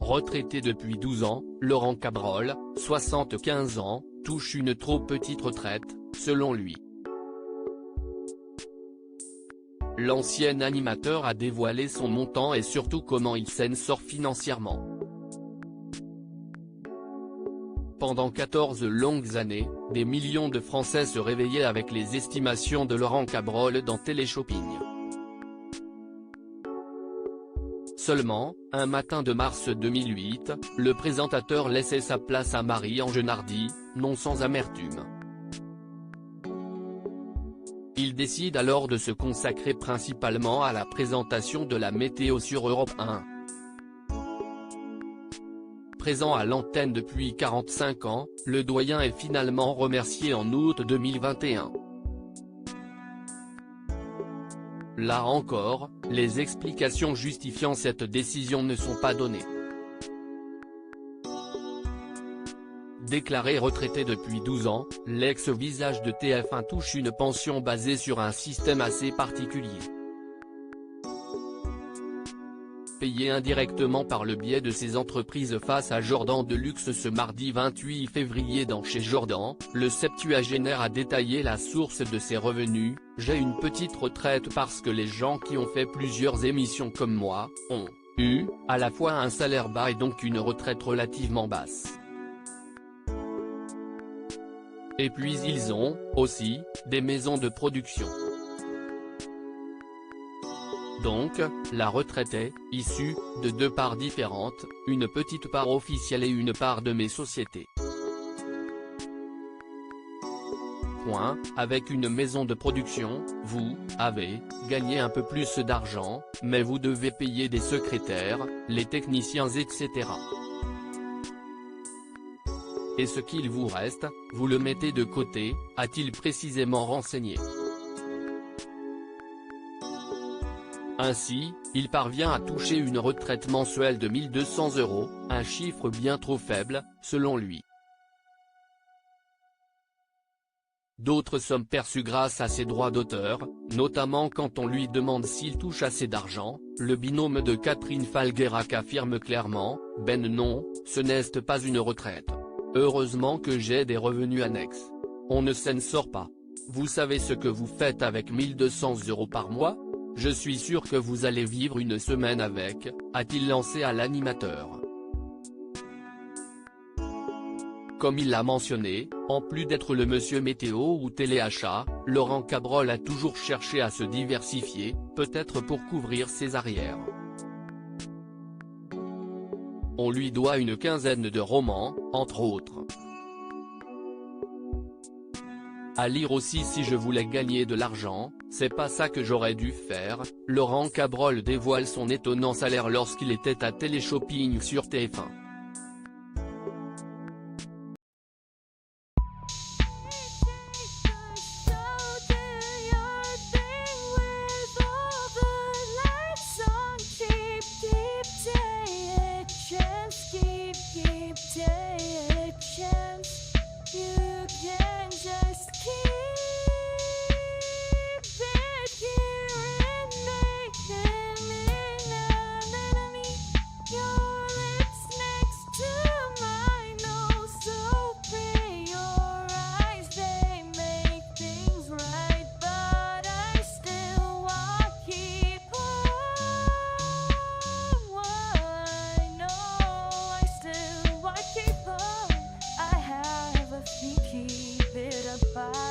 Retraité depuis 12 ans, Laurent Cabrol, 75 ans, touche une trop petite retraite, selon lui. L'ancien animateur a dévoilé son montant et surtout comment il s'en sort financièrement. Pendant 14 longues années, des millions de Français se réveillaient avec les estimations de Laurent Cabrol dans Téléshopping. Seulement, un matin de mars 2008, le présentateur laissait sa place à Marie-Ange Nardi, non sans amertume. Il décide alors de se consacrer principalement à la présentation de la météo sur Europe 1. Présent à l'antenne depuis 45 ans, le doyen est finalement remercié en août 2021. Là encore, les explications justifiant cette décision ne sont pas données. Déclaré retraité depuis 12 ans, l'ex-visage de TF1 touche une pension basée sur un système assez particulier. Payé indirectement par le biais de ses entreprises face à Jordan Deluxe ce mardi 28 février dans Chez Jordan, le septuagénaire a détaillé la source de ses revenus: « J'ai une petite retraite parce que les gens qui ont fait plusieurs émissions comme moi, ont eu, à la fois un salaire bas et donc une retraite relativement basse. Et puis ils ont, aussi, des maisons de production. Donc, la retraite est issue de deux parts différentes, une petite part officielle et une part de mes sociétés. Avec une maison de production, vous avez gagné un peu plus d'argent, mais vous devez payer des secrétaires, les techniciens etc. Et ce qu'il vous reste, vous le mettez de côté », a-t-il précisément renseigné. Ainsi, il parvient à toucher une retraite mensuelle de 1 200 €, un chiffre bien trop faible, selon lui. D'autres sommes perçues grâce à ses droits d'auteur, notamment quand on lui demande s'il touche assez d'argent, le binôme de Catherine Falguerac affirme clairement: « Ben non, ce n'est pas une retraite. Heureusement que j'ai des revenus annexes. On ne s'en sort pas. Vous savez ce que vous faites avec 1 200 € par mois ? Je suis sûr que vous allez vivre une semaine avec », a-t-il lancé à l'animateur. Comme il l'a mentionné, en plus d'être le monsieur météo ou téléachat, Laurent Cabrol a toujours cherché à se diversifier, peut-être pour couvrir ses arrières. On lui doit une quinzaine de romans, entre autres. À lire aussi: « Si je voulais gagner de l'argent, c'est pas ça que j'aurais dû faire », Laurent Cabrol dévoile son étonnant salaire lorsqu'il était à Téléshopping sur TF1. Keep it apart.